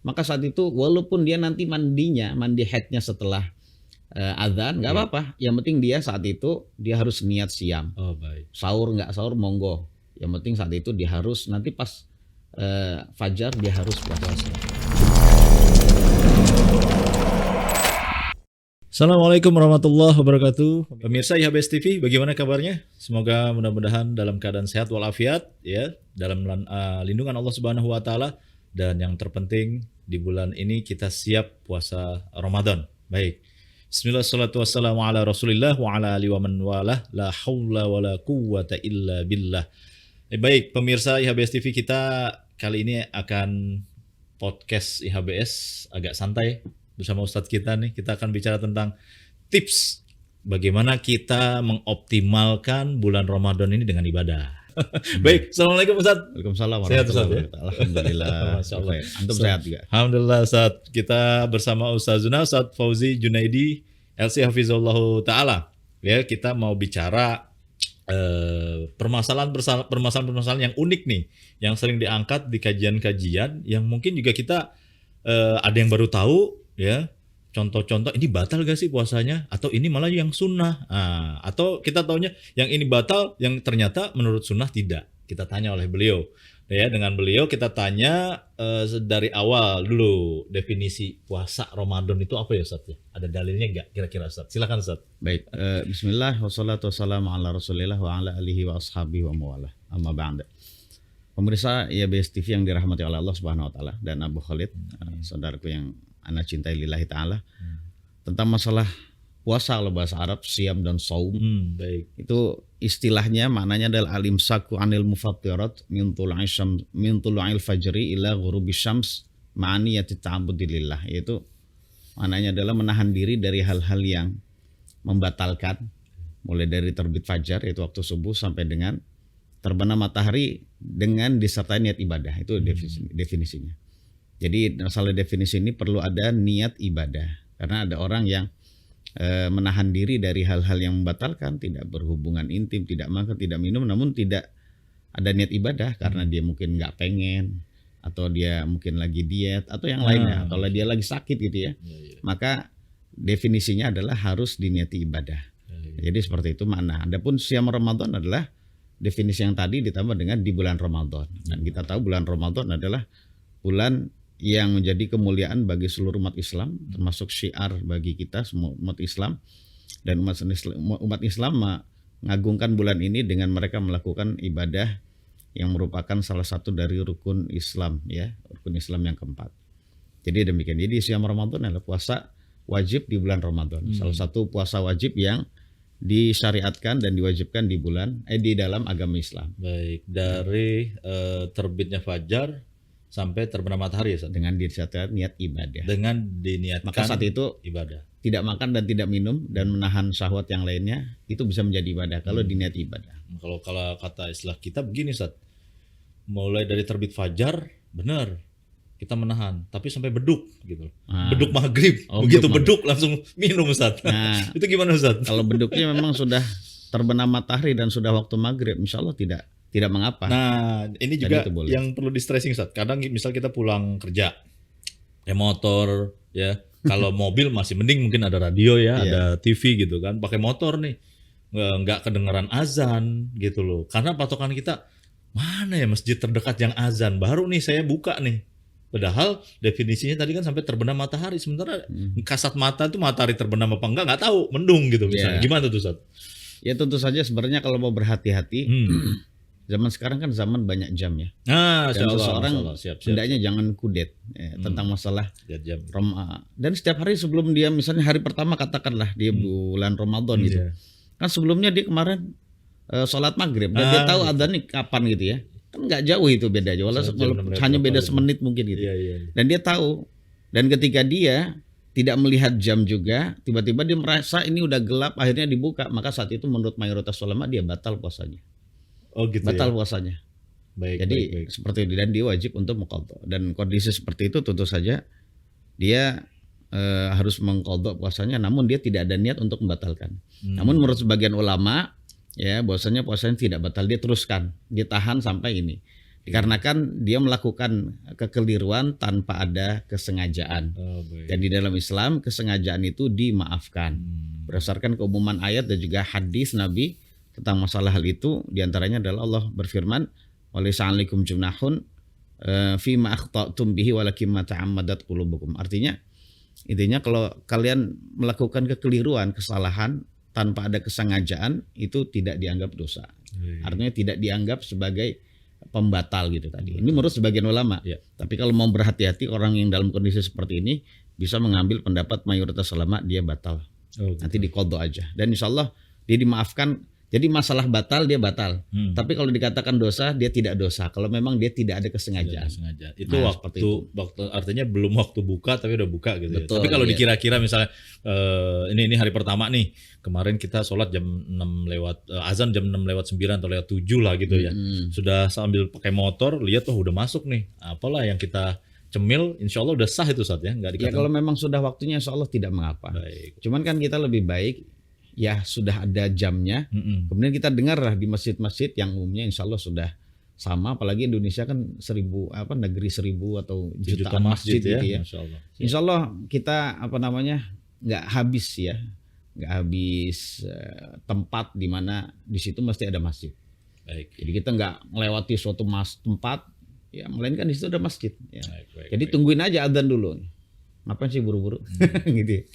maka saat itu walaupun dia nanti mandi haidnya setelah adzan nggak apa-apa. Yang penting dia saat itu dia harus niat siam. Oh baik. Sahur nggak sahur monggo. Yang penting saat itu dia harus nanti pas fajar dia harus puasa. Assalamualaikum warahmatullahi wabarakatuh. Pemirsa IHBS TV, bagaimana kabarnya? Semoga mudah-mudahan dalam keadaan sehat walafiat ya, dalam lindungan Allah Subhanahu wa taala, dan yang terpenting di bulan ini kita siap puasa Ramadan. Baik. Bismillah, salatu wassalamu ala Rasulillah wa ala alihi wa man walah, la haula wala quwwata illa billah. Baik, pemirsa IHBS TV, kita kali ini akan podcast IHBS agak santai bersama Ustadz kita nih. Kita akan bicara tentang tips bagaimana kita mengoptimalkan bulan Ramadan ini dengan ibadah. Baik, assalamualaikum Ustadz. Waalaikumsalam Sehat Ustadz ya? Alhamdulillah. Masya Allah. Antum sehat juga. Alhamdulillah Ustadz. Kita bersama Ustazuna Ustadz Fauzi Junaidi LC Hafizullah Ta'ala. Ya, kita mau bicara permasalahan-permasalahan yang unik nih, yang sering diangkat di kajian-kajian, yang mungkin juga kita ada yang baru tahu. Ya, contoh-contoh ini batal gak sih puasanya, atau ini malah yang sunnah, atau kita taunya yang ini batal, yang ternyata menurut sunnah tidak. Kita tanya oleh beliau, ya, dengan beliau kita tanya dari awal dulu, definisi puasa Ramadan itu apa ya Ustaz? Ada dalilnya nggak kira-kira Ustaz? Silakan Ustaz. Baik, bismillah wassalatu wassalamu ala Rasulillah wa ala alihi wa ashabihi wa mawalah. Amma ba'da. Pemirsa IHBS TV yang dirahmati oleh Allah Subhanahu wa taala dan Abu Khalid, saudaraku yang ana cintai lillahi ta'ala, tentang masalah puasa kalau bahasa Arab, siam dan saum. Baik. Itu istilahnya maknanya adalah al-imsaku anil mufattirat min tulu'il fajri ila ghurubi syams ma'aniyati ta'abbudi lillah. Yaitu maknanya adalah menahan diri dari hal-hal yang membatalkan, mulai dari terbit fajar yaitu waktu subuh sampai dengan terbenam matahari dengan disertai niat ibadah. Itu definisinya. Jadi masalah definisi ini perlu ada niat ibadah, karena ada orang yang menahan diri dari hal-hal yang membatalkan, tidak berhubungan intim, tidak makan, tidak minum, namun tidak ada niat ibadah karena dia mungkin nggak pengen, atau dia mungkin lagi diet, atau yang lainnya, atau dia lagi sakit gitu ya. Maka definisinya adalah harus diniati ibadah. Jadi seperti itu makna. Adapun siam Ramadan adalah definisi yang tadi ditambah dengan di bulan Ramadan. Dan kita tahu bulan Ramadan adalah bulan yang menjadi kemuliaan bagi seluruh umat Islam, termasuk syiar bagi kita semua umat Islam. Dan umat Islam mengagungkan bulan ini dengan mereka melakukan ibadah yang merupakan salah satu dari rukun Islam, ya, rukun Islam yang keempat. Jadi demikian. Jadi siam Ramadan adalah puasa wajib di bulan Ramadan. Salah satu puasa wajib yang disyariatkan dan diwajibkan di dalam agama Islam. Baik, dari terbitnya fajar sampai terbenam matahari ya Ustaz? Dengan disertai niat ibadah. Dengan diniatkan maka saat itu ibadah. Tidak makan dan tidak minum dan menahan syahwat yang lainnya, itu bisa menjadi ibadah kalau diniat ibadah. Kalau kata istilah kita begini Ustaz, mulai dari terbit fajar benar kita menahan, tapi sampai beduk gitu. Beduk maghrib, begitu beduk langsung minum Ustaz. Itu gimana Ustaz? Kalau beduknya memang sudah terbenam matahari dan sudah waktu maghrib, insya Allah tidak mengapa. Nah, ini juga yang perlu di stressing Ustaz. Kadang misal kita pulang kerja, motor ya. Kalau mobil masih mending, mungkin ada radio ya, ada TV gitu kan. Pakai motor nih, nggak kedengaran azan gitu loh. Karena patokan kita, mana ya masjid terdekat yang azan? Baru nih saya buka nih. Padahal definisinya tadi kan sampai terbenam matahari. Sementara kasat mata itu matahari terbenam apa enggak tahu, mendung gitu misalnya. Gimana tuh Ustaz? Ya tentu saja sebenarnya kalau mau berhati-hati, zaman sekarang kan zaman banyak jam ya. Dan seseorang hendaknya jangan kudet tentang masalah jam. Dan setiap hari sebelum dia, misalnya hari pertama katakanlah dia bulan Ramadan gitu. Kan sebelumnya dia kemarin sholat maghrib dan dia tahu adzan nih kapan gitu ya. Kan nggak jauh itu bedanya, walaupun hanya beda semenit mungkin gitu. Dan dia tahu. Dan ketika dia tidak melihat jam juga, tiba-tiba dia merasa ini udah gelap, akhirnya dibuka, maka saat itu menurut mayoritas ulama dia batal puasanya. Oh gitu batal ya? Puasanya. Jadi seperti itu, dan dia wajib untuk mengqadha. Dan kondisi seperti itu tentu saja dia harus mengqadha puasanya, namun dia tidak ada niat untuk membatalkan. Namun menurut sebagian ulama ya bahwasanya puasanya tidak batal, dia teruskan, dia tahan sampai ini. Dikarenakan dia melakukan kekeliruan tanpa ada kesengajaan. Oh, baik. Dan di dalam Islam kesengajaan itu dimaafkan. Berdasarkan keumuman ayat dan juga hadis Nabi tentang masalah hal itu, diantaranya adalah Allah berfirman, "Walaysa 'alaikum junahun fima akhta'tum bihi walakin ma ta'ammadat qulubukum." Artinya intinya kalau kalian melakukan kekeliruan, kesalahan tanpa ada kesengajaan itu tidak dianggap dosa. Artinya tidak dianggap sebagai pembatal gitu tadi. Ini menurut sebagian ulama. Ya. Tapi kalau mau berhati-hati orang yang dalam kondisi seperti ini bisa mengambil pendapat mayoritas ulama dia batal. Nanti diqadha aja. Dan insya Allah dia dimaafkan. Jadi masalah batal dia batal. Tapi kalau dikatakan dosa dia tidak dosa. Kalau memang dia tidak ada kesengajaan. Sengaja. Itu Nah, waktu, seperti itu. waktu artinya belum waktu buka tapi udah buka gitu. Betul, Ya. Tapi kalau iya. dikira-kira misalnya ini hari pertama nih, kemarin kita sholat jam 6 lewat azan jam 6 lewat 9 atau lewat 7 lah gitu ya. Sudah sambil pakai motor lihat udah masuk nih. Apalah yang kita cemil, insya Allah udah sah itu saat ya, nggak Ya dikatakan. kalau memang sudah waktunya insya Allah tidak mengapa. Baik. Cuman kan kita lebih baik ya sudah ada jamnya. Kemudian kita dengar lah di masjid-masjid yang umumnya insya Allah sudah sama. Apalagi Indonesia kan negeri 1000 atau jutaan masjid gitu ya. Masya Allah. Insya Allah kita nggak habis ya, nggak habis tempat di mana di situ mesti ada masjid. Baik. Jadi kita nggak melewati suatu tempat, ya melainkan di situ ada masjid. Ya. Baik. Jadi tungguin aja adzan dulu. Ngapain sih buru-buru? Gitu.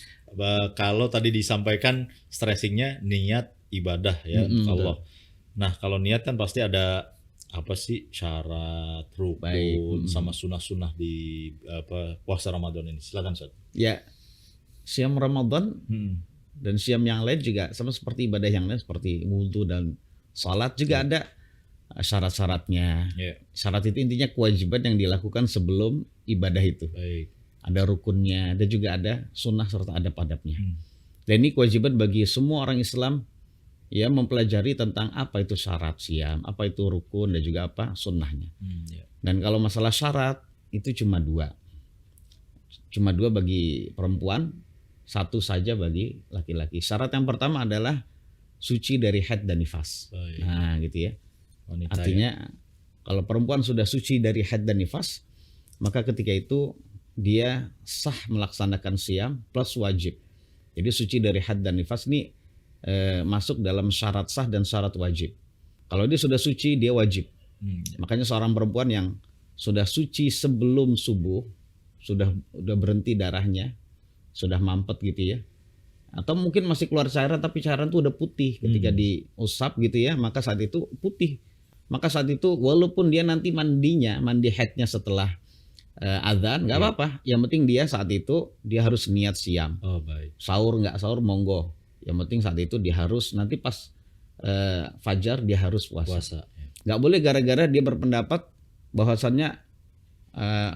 Kalau tadi disampaikan stressingnya niat ibadah ya untuk Allah. Nah kalau niat kan pasti ada apa sih syarat, rukun, sama sunnah-sunnah di puasa Ramadan ini. Silakan Ustaz. Ya, siam Ramadan dan siam yang lain juga sama seperti ibadah yang lain seperti wudhu dan salat juga ada syarat-syaratnya. Syarat itu intinya kewajiban yang dilakukan sebelum ibadah itu. Baik. Ada rukunnya dan juga ada sunnah serta adab-adabnya. Dan ini kewajiban bagi semua orang Islam ya mempelajari tentang apa itu syarat siam, apa itu rukun dan juga apa sunnahnya. Dan kalau masalah syarat itu cuma dua bagi perempuan, satu saja bagi laki-laki. Syarat yang pertama adalah suci dari haid dan nifas. Nah gitu ya. Wanita, artinya kalau perempuan sudah suci dari haid dan nifas, maka ketika itu dia sah melaksanakan siam plus wajib. Jadi suci dari haid dan nifas ini masuk dalam syarat sah dan syarat wajib. Kalau dia sudah suci dia wajib. Makanya seorang perempuan yang sudah suci sebelum subuh, sudah berhenti darahnya, sudah mampet gitu ya, atau mungkin masih keluar cairan tapi cairan itu udah putih ketika diusap gitu ya, maka saat itu putih. Maka saat itu walaupun dia nanti mandi haidnya setelah adzan nggak apa-apa. Yang penting dia saat itu dia harus niat siam. Baik. Sahur nggak sahur monggo. Yang penting saat itu dia harus nanti pas fajar dia harus puasa. Nggak boleh gara-gara dia berpendapat bahwasannya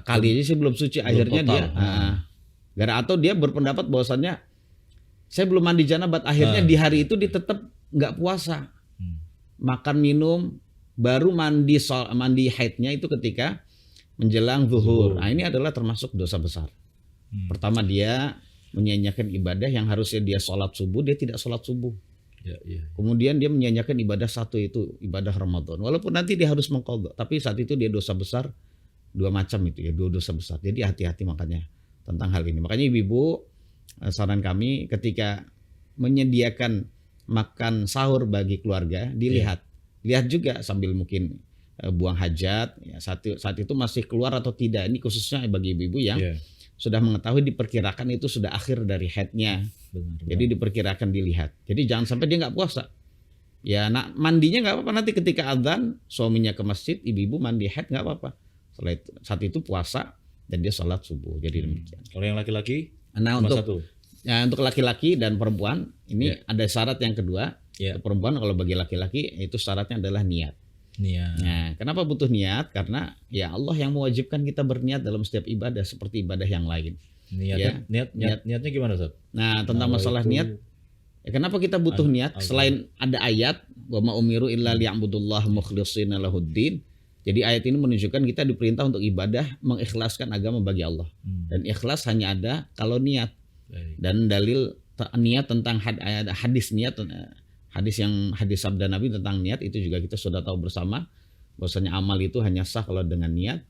kali ini sih belum suci akhirnya dia atau dia berpendapat bahwasannya saya belum mandi janabat akhirnya di hari itu dia tetap nggak puasa. Makan minum baru mandi haidnya itu ketika menjelang zuhur. Nah ini adalah termasuk dosa besar. Pertama dia menyanyiakan ibadah yang harusnya dia sholat subuh, dia tidak sholat subuh. Kemudian dia menyanyiakan ibadah satu itu ibadah Ramadan. Walaupun nanti dia harus mengqadha, tapi saat itu dia dosa besar dua macam itu ya, dua dosa besar. Jadi hati-hati makanya tentang hal ini. Makanya ibu-ibu saran kami ketika menyediakan makan sahur bagi keluarga dilihat, lihat juga sambil mungkin buang hajat ya, saat itu masih keluar atau tidak. Ini khususnya bagi ibu-ibu yang sudah mengetahui diperkirakan itu sudah akhir dari haidnya. Jadi diperkirakan dilihat. Jadi jangan sampai dia nggak puasa. Ya mandinya nggak apa-apa, nanti ketika adzan suaminya ke masjid, ibu-ibu mandi haid nggak apa-apa. Setelah itu, saat itu puasa dan dia sholat subuh. Jadi demikian. Kalau yang laki-laki? Nah untuk laki-laki dan perempuan ini ada syarat yang kedua. Perempuan kalau bagi laki-laki itu syaratnya adalah niat. Nah, kenapa butuh niat? Karena ya Allah yang mewajibkan kita berniat dalam setiap ibadah seperti ibadah yang lain. Niatnya gimana Ustaz? Nah, tentang masalah niat, kenapa kita butuh niat? Selain ada ayat wa ma umiru illa liya'budullaha mukhlishina lahuddin. Jadi ayat ini menunjukkan kita diperintah untuk ibadah mengikhlaskan agama bagi Allah. Dan ikhlas hanya ada kalau niat. Dan dalil niat tentang hadis niat, hadis sabda Nabi tentang niat itu juga kita sudah tahu bersama. bahwasanya amal itu hanya sah kalau dengan niat,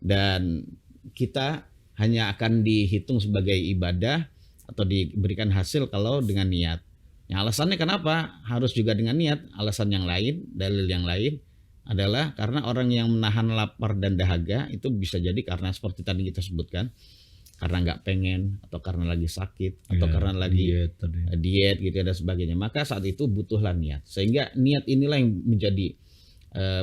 dan kita hanya akan dihitung sebagai ibadah atau diberikan hasil kalau dengan niat. Yang alasannya kenapa harus juga dengan niat? Alasan yang lain, dalil yang lain adalah karena orang yang menahan lapar dan dahaga itu bisa jadi karena seperti tadi kita sebutkan, karena nggak pengen, atau karena lagi sakit, atau karena lagi diet gitu dan sebagainya. Maka saat itu butuhlah niat. Sehingga niat inilah yang menjadi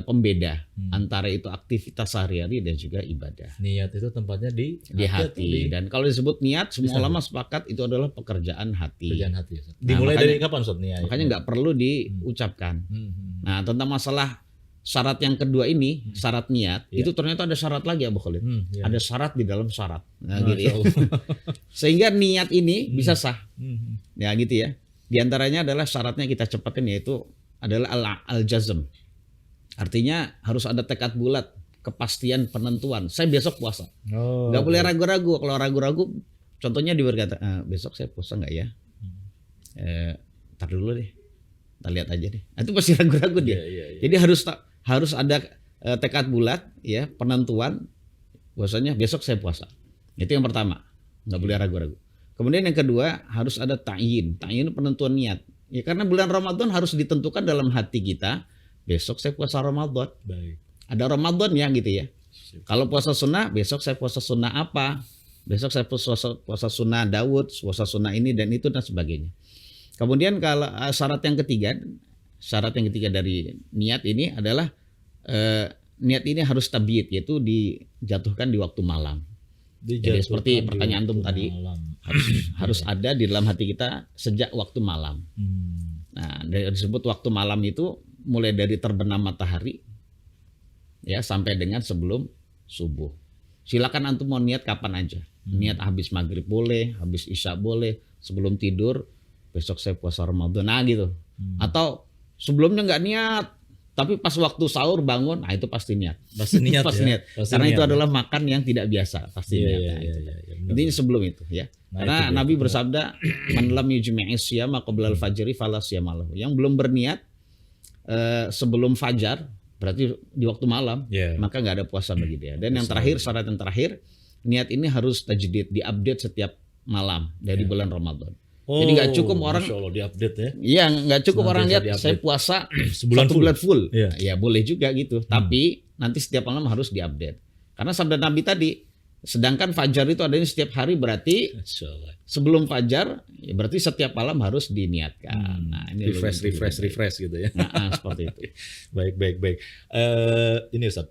pembeda antara itu aktivitas sehari-hari dan juga ibadah. Niat itu tempatnya di hati. Dan kalau disebut niat, semua ulama sepakat itu adalah pekerjaan hati. Pekerjaan hati. Dimulai dari kapan Ustaz niat? Makanya nggak perlu diucapkan. Nah, tentang masalah syarat yang kedua ini, syarat niat, itu ternyata ada syarat lagi Abu Khalid. Ada syarat di dalam syarat. Nah, gitu ya. Sehingga niat ini bisa sah. Ya gitu ya. Di antaranya adalah syaratnya kita cepatkan, yaitu adalah al-jazm. Artinya harus ada tekad bulat, kepastian penentuan. Saya besok puasa. Nggak boleh ragu-ragu. Kalau ragu-ragu, contohnya berkata, besok saya puasa nggak ya? Ntar dulu deh. Kita lihat aja deh. Itu pasti ragu-ragu dia. Jadi harus ada tekad bulat, ya, penentuan. Bahwasanya besok saya puasa. Itu yang pertama. Nggak boleh ragu-ragu. Kemudian yang kedua harus ada ta'yin. Ta'yin penentuan niat. Ya, karena bulan Ramadan harus ditentukan dalam hati kita. Besok saya puasa Ramadan. Baik. Ada Ramadan ya gitu ya. Kalau puasa sunnah, besok saya puasa sunnah apa? Besok saya puasa sunnah Daud, puasa sunnah ini dan itu dan sebagainya. Kemudian kalau syarat yang ketiga dari niat ini adalah niat ini harus tabiat, yaitu dijatuhkan di waktu malam. Jadi seperti pertanyaan antum tadi, harus ada di dalam hati kita sejak waktu malam. Nah, disebut waktu malam itu mulai dari terbenam matahari ya sampai dengan sebelum subuh. Silakan antum mau niat kapan aja. Niat habis maghrib boleh, habis isya boleh, sebelum tidur besok saya puasa Ramadan, nah gitu. Atau sebelumnya nggak niat, tapi pas waktu sahur bangun, nah itu pasti niat. Pasti niat. Niat. Karena itu adalah makan yang tidak biasa, pasti niat. Intinya sebelum itu ya. Karena Nabi bersabda, "Man lam yujmi'is siyama qabla al-fajri fala siyama lahu." Yang belum berniat sebelum fajar, berarti di waktu malam, maka nggak ada puasa bagi dia. Dan yang terakhir, syarat yang terakhir, niat ini harus tajdid, diupdate setiap malam dari bulan Ramadan. Jadi nggak cukup orang, Masya Allah, diupdate ya? Iya, nggak cukup orang lihat saya puasa sebulan full. Ya boleh juga gitu. Tapi nanti setiap malam harus diupdate. Karena sabda Nabi tadi, sedangkan fajar itu adanya setiap hari, berarti sebelum fajar, ya berarti setiap malam harus diniatkan. Nah, ini refresh gitu ya. Nah, seperti itu. Baik. Ini Ustaz.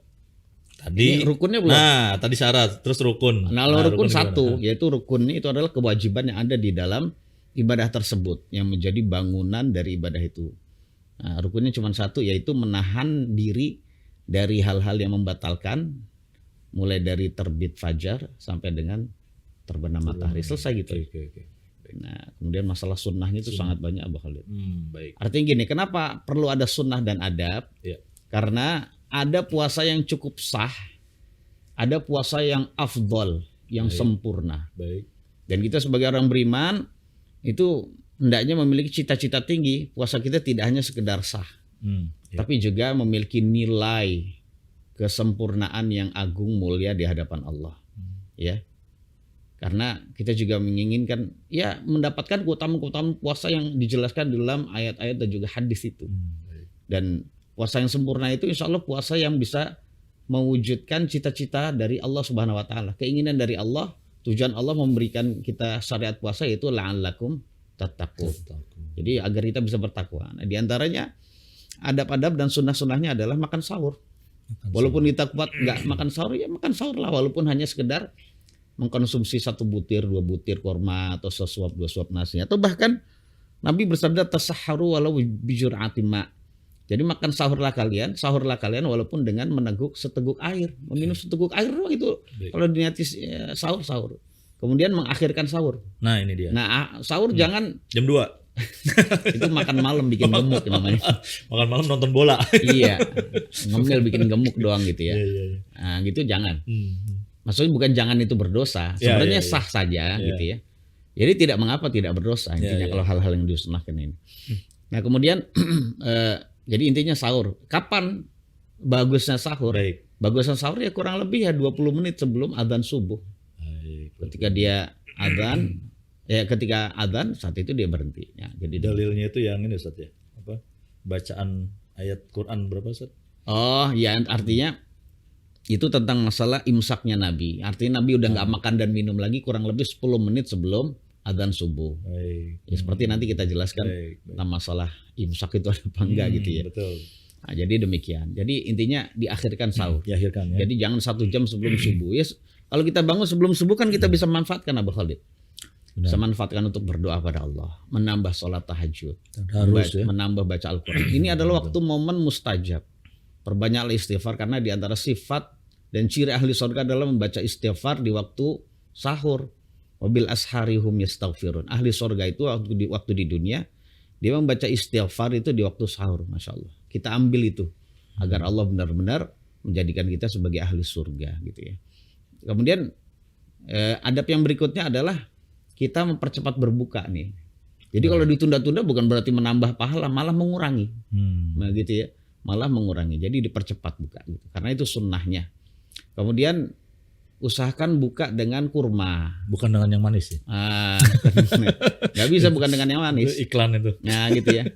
Tadi ini rukunnya belum. Nah, tadi syarat, terus rukun. Nah, rukun satu, yaitu rukun itu adalah kewajiban yang ada di dalam ibadah tersebut yang menjadi bangunan dari ibadah itu. Nah, rukunnya cuma satu, yaitu menahan diri dari hal-hal yang membatalkan, mulai dari terbit fajar sampai dengan terbenam matahari. Selesai gitu. Okay. Nah, kemudian masalah sunnahnya itu sangat banyak Abu Khalid. Baik. Artinya gini, kenapa perlu ada sunnah dan adab? Karena ada puasa yang cukup sah, ada puasa yang afdol, yang sempurna. Baik. Dan kita sebagai orang beriman itu hendaknya memiliki cita-cita tinggi. Puasa kita tidak hanya sekedar sah, tapi juga memiliki nilai kesempurnaan yang agung mulia di hadapan Allah. Ya. Karena kita juga menginginkan ya mendapatkan keutamaan puasa yang dijelaskan dalam ayat-ayat dan juga hadis itu. Dan puasa yang sempurna itu insya Allah puasa yang bisa mewujudkan cita-cita dari Allah Subhanahu Wa Taala, keinginan dari Allah. Tujuan Allah memberikan kita syariat puasa yaitu la'allakum tattaqun. Jadi agar kita bisa bertakwa. Nah, di antaranya adab-adab dan sunnah-sunnahnya adalah makan sahur. Walaupun kita kuat nggak makan sahur, ya makan sahur lah, walaupun hanya sekedar mengkonsumsi 1 butir, 2 butir kurma atau sesuap 2 suap nasi. Atau bahkan Nabi bersabda tasahharu walau bijur'atin ma. Jadi makan sahurlah kalian walaupun dengan meneguk seteguk air, meminum seteguk air doang itu. Kalau diniati sahur. Kemudian mengakhirkan sahur. Nah, ini dia. Nah, sahur jangan jam 2. Itu makan malam bikin gemuk namanya. Makan malam nonton bola. Iya. Ngemil bikin gemuk doang gitu ya. Nah, gitu jangan. Maksudnya bukan jangan itu berdosa. Sebenarnya sah saja gitu ya. Jadi tidak mengapa tidak berdosa intinya kalau hal-hal yang disunahkan ini. Nah, kemudian jadi intinya sahur. Kapan bagusnya sahur. Baik. Bagusnya sahur ya kurang lebih ya 20 menit sebelum adzan subuh. Baik. Ketika dia adzan, ketika adzan saat itu dia berhenti. Ya, jadi Dalilnya itu yang ini Ustaz ya. Apa? Bacaan ayat Quran berapa Ustaz? oh ya, artinya itu tentang masalah imsaknya Nabi. Artinya Nabi udah nggak makan dan minum lagi kurang lebih 10 menit sebelum adzan subuh. Baik. Ya, seperti nanti kita jelaskan Baik. tentang masalah imsak itu ada apa enggak gitu ya. Betul. Nah, jadi demikian. Jadi intinya diakhirkan sahur. Diakhirkan ya. Jadi jangan 1 jam sebelum subuh. Ya, kalau kita bangun sebelum subuh kan kita bisa manfaatkan Abu Khalid. Bisa manfaatkan untuk berdoa pada Allah, menambah sholat tahajud, Harus ya. menambah baca Al-Quran. Ini adalah waktu momen mustajab. Perbanyaklah istighfar karena di antara sifat dan ciri ahli surga adalah membaca istighfar di waktu sahur. Wabil asharihum yastaghfirun. Ahli surga itu waktu di dunia dia membaca istighfar itu di waktu sahur, masya Allah. Kita ambil itu agar Allah benar-benar menjadikan kita sebagai ahli surga gitu ya. Kemudian adab yang berikutnya adalah kita mempercepat berbuka nih. Jadi kalau ditunda-tunda bukan berarti menambah pahala, malah mengurangi. Nah gitu ya, malah mengurangi. Jadi dipercepat buka gitu. Karena itu sunnahnya. Kemudian usahakan buka dengan kurma. Bukan dengan yang manis ya. Nggak bisa bukan dengan yang manis. Itu iklan itu. Nah gitu ya.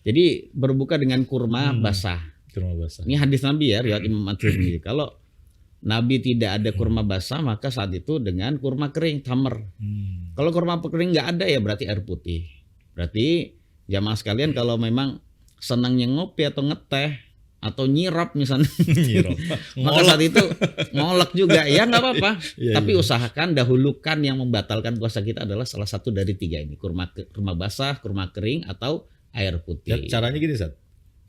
Jadi berbuka dengan kurma basah. Kurma basah. Ini hadis Nabi ya, riwayat Imam At-Tirmidzi. Kalau Nabi tidak ada kurma basah, maka saat itu dengan kurma kering, tamar. Kalau kurma kering nggak ada ya berarti air putih. Berarti jamaah sekalian kalau memang senangnya ngopi atau ngeteh atau nyirap misalnya, maka saat itu ngolek juga ya nggak apa-apa. Tapi usahakan dahulukan yang membatalkan puasa kita adalah salah satu dari 3 ini, kurma basah, kurma kering atau air putih. Caranya gini Ustaz.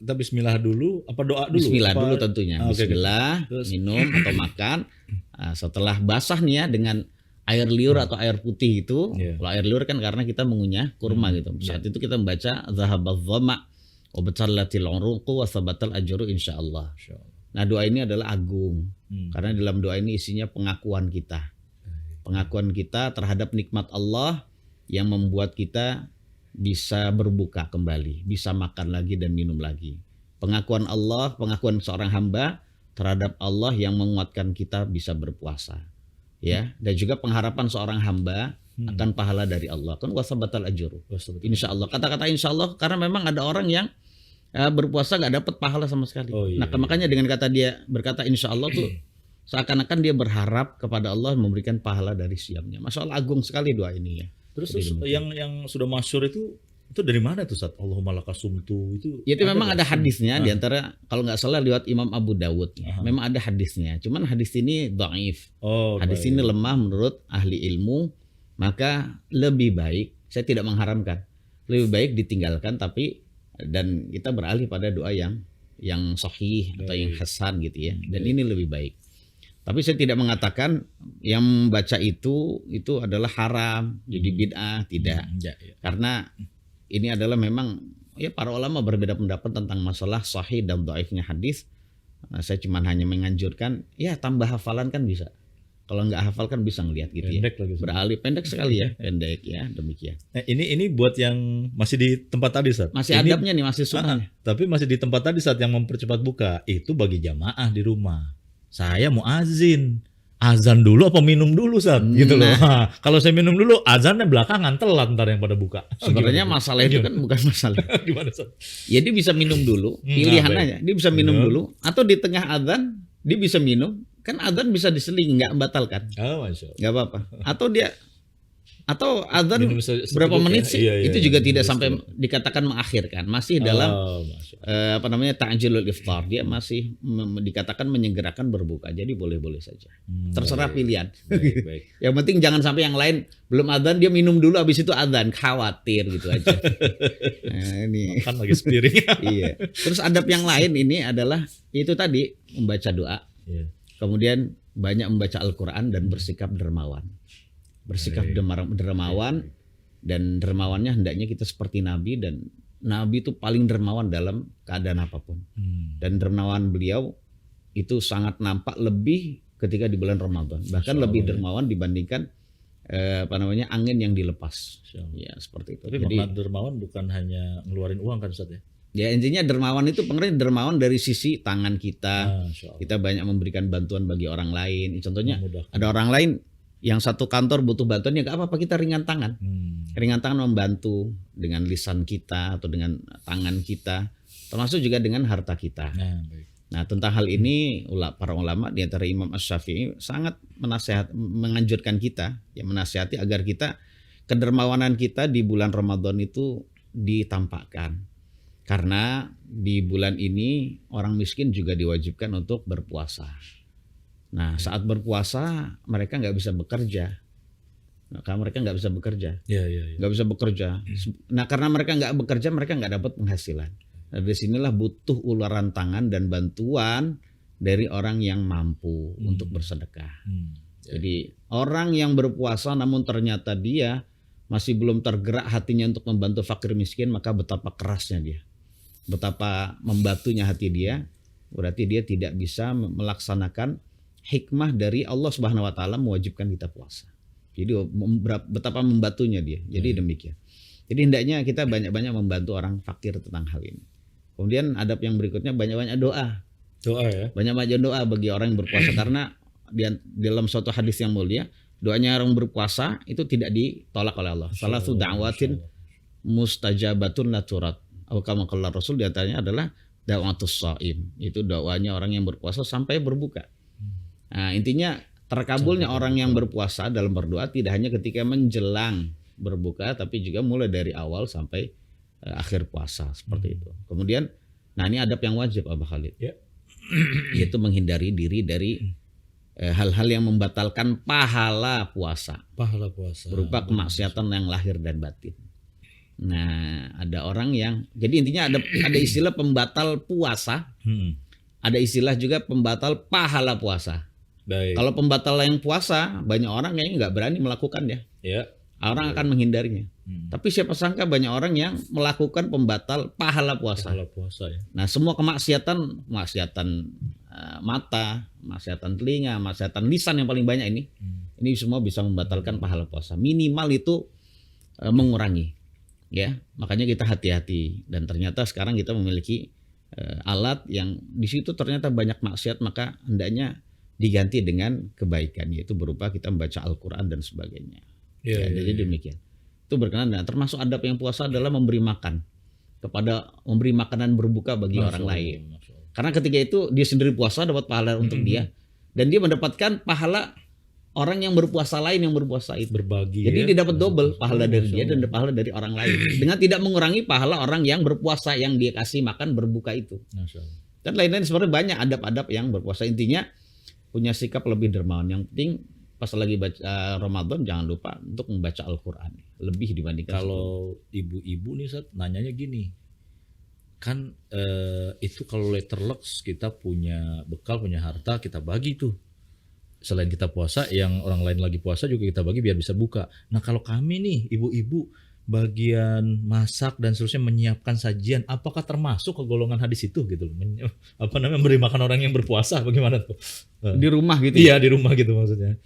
Kita bismillah dulu, apa doa dulu? Bismillah dulu tentunya. Okay, Bismillah, minum atau makan. Nah, setelah basah nih ya dengan air liur atau air putih itu. Kalau air liur kan karena kita mengunyah kurma gitu. Saat itu kita membaca zahabadz dhama wa batallatil uruqu wa sabatal ajru insyaallah. Nah, doa ini adalah agung. Karena dalam doa ini isinya pengakuan kita. Pengakuan kita terhadap nikmat Allah yang membuat kita bisa berbuka kembali, bisa makan lagi dan minum lagi. Pengakuan Allah, pengakuan seorang hamba terhadap Allah yang menguatkan kita bisa berpuasa. Ya, dan juga pengharapan seorang hamba akan pahala dari Allah. Kan wasabatal ajru. Insyaallah. Kata-kata insyaallah karena memang ada orang yang berpuasa nggak dapat pahala sama sekali. Nah, makanya dengan kata dia berkata insyaallah tuh seakan-akan dia berharap kepada Allah memberikan pahala dari siamnya. Masya Allah, agung sekali doa ini ya. Terus yang sudah masyhur itu dari mana tuh Ustaz? Allahumma lakasumtu itu. Itu memang ada hadisnya di antara kalau nggak salah lewat Imam Abu Dawud. Memang ada hadisnya. Cuman hadis ini dhaif. Hadis ini lemah menurut ahli ilmu. Maka lebih baik, saya tidak mengharamkan. Lebih baik ditinggalkan dan kita beralih pada doa yang sahih atau yang hasan gitu ya. Dan ini lebih baik. Tapi saya tidak mengatakan yang membaca itu adalah haram, jadi bid'ah, tidak. Karena ini adalah memang ya para ulama berbeda pendapat tentang masalah sahih dan dhaifnya hadis. Nah, saya cuma hanya menganjurkan ya tambah hafalan kan bisa. Kalau nggak hafal kan bisa ngelihat gitu pendek ya. Beralih pendek sekali ya, pendek ya, demikian. Ini buat yang masih di tempat tadi Ustaz. Masih adabnya nih, masih sunnahnya. Tapi masih di tempat tadi saat yang mempercepat buka, itu bagi jamaah di rumah. Saya mau azan dulu apa minum dulu Ustaz gitu loh. Nah, kalau saya minum dulu azannya belakangan telat ntar yang pada buka. Sebenarnya masalah itu kan bukan masalah. Gimana Ustaz? Ya dia bisa minum dulu, pilihan aja. Dia bisa minum dulu atau di tengah azan dia bisa minum. Kan azan bisa diseling, nggak membatalkan. Masya Allah. Nggak apa-apa. Atau azan berapa menit sih? Itu juga tidak sampai dikatakan mengakhirkan. Masih dalam ta'jilul iftar. Dia masih dikatakan menyegerakan berbuka. Jadi boleh-boleh saja. Terserah pilihan. Baik. Yang penting jangan sampai yang lain belum azan dia minum dulu habis itu azan. Khawatir gitu aja. Nah, ini kan lagi sepiring. Iya. Terus adab yang lain ini adalah itu tadi membaca doa. Kemudian banyak membaca Al-Quran dan bersikap dermawan. Bersikap dermawan dan dermawannya hendaknya kita seperti Nabi, dan Nabi itu paling dermawan dalam keadaan apapun. Dan dermawan beliau itu sangat nampak lebih ketika di bulan Ramadan. Bahkan lebih dermawan dibandingkan angin yang dilepas. Ya seperti itu. Tapi makna dermawan bukan hanya ngeluarin uang kan Ustaz ya? Ya intinya dermawan itu pengertian dermawan dari sisi tangan kita. Masya Allah. Kita banyak memberikan bantuan bagi orang lain. Contohnya Memudahkan. ada orang lain yang satu kantor butuh bantuan, ya gak apa-apa kita ringan tangan. Ringan tangan membantu dengan lisan kita atau dengan tangan kita, termasuk juga dengan harta kita. Nah, baik. Nah tentang hal ini para ulama di antara Imam Asy-Syafi'i sangat menganjurkan kita, ya menasihati agar kita kedermawanan kita di bulan Ramadan itu ditampakkan. Karena di bulan ini orang miskin juga diwajibkan untuk berpuasa. Nah saat berpuasa mereka nggak bisa bekerja. Maka mereka nggak bisa bekerja. Ya. Nggak bisa bekerja. Nah karena mereka nggak bekerja, mereka nggak dapat penghasilan. Nah, dari sinilah butuh uluran tangan dan bantuan dari orang yang mampu untuk bersedekah. Jadi orang yang berpuasa namun ternyata dia masih belum tergerak hatinya untuk membantu fakir miskin, maka betapa kerasnya dia. Betapa membatunya hati dia, berarti dia tidak bisa melaksanakan hikmah dari Allah Subhanahu wa taala mewajibkan kita puasa. Jadi betapa membatunya dia. Jadi demikian. Jadi hendaknya kita banyak-banyak membantu orang fakir tentang hal ini. Kemudian adab yang berikutnya banyak-banyak doa. Doa ya. Banyak-banyak doa bagi orang yang berpuasa karena dalam suatu hadis yang mulia, doanya orang berpuasa itu tidak ditolak oleh Allah. Salatu da'watin mustajabatun la turad. Kama qala Rasul, di antaranya adalah da'watus shaim. Itu doanya orang yang berpuasa sampai berbuka. Nah, intinya terkabulnya orang yang berpuasa dalam berdoa tidak hanya ketika menjelang berbuka, tapi juga mulai dari awal sampai akhir puasa seperti itu. Kemudian, nah ini adab yang wajib Abah Khalid, yaitu menghindari diri dari hal-hal yang membatalkan pahala puasa. Pahala puasa. Berupa kemaksiatan yang lahir dan batin. Nah, ada orang yang, jadi intinya ada istilah pembatal puasa, ada istilah juga pembatal pahala puasa. Baik. Kalau pembatal yang puasa, banyak orang yang nggak berani melakukannya. Ya. Orang akan menghindarinya. Tapi siapa sangka banyak orang yang melakukan pembatal pahala puasa. Pahala puasa ya. Nah, semua kemaksiatan mata, kemaksiatan telinga, kemaksiatan lisan yang paling banyak ini semua bisa membatalkan pahala puasa. Minimal itu mengurangi. Ya, makanya kita hati-hati. Dan ternyata sekarang kita memiliki alat yang di situ ternyata banyak maksiat, maka hendaknya diganti dengan kebaikan, yaitu berupa kita membaca Al-Quran dan sebagainya. Jadi demikian. Itu berkenan. Nah, termasuk adab yang puasa adalah memberi makanan berbuka bagi orang lain. Karena ketika itu dia sendiri puasa dapat pahala untuk dia, dan dia mendapatkan pahala orang yang berpuasa lain yang berpuasa itu. Berbagi. Jadi ya? dia dapat double pahala dari dia dan pahala dari orang lain, dengan tidak mengurangi pahala orang yang berpuasa yang dia kasih makan berbuka itu. Dan lain-lain sebenarnya banyak adab-adab yang berpuasa. Intinya punya sikap lebih dermawan. Yang penting pas lagi baca Ramadan jangan lupa untuk membaca Al-Quran lebih dibandingkan kalau ibu-ibu nih Sat, nanyanya gini, kan itu kalau letterlux kita punya bekal, punya harta, kita bagi tuh. Selain kita puasa, yang orang lain lagi puasa juga kita bagi biar bisa buka. Nah kalau kami nih ibu-ibu bagian masak dan seterusnya, menyiapkan sajian, apakah termasuk ke golongan hadis itu gitu? Memberi makan orang yang berpuasa, bagaimana tuh? di rumah gitu. Iya, di rumah gitu maksudnya.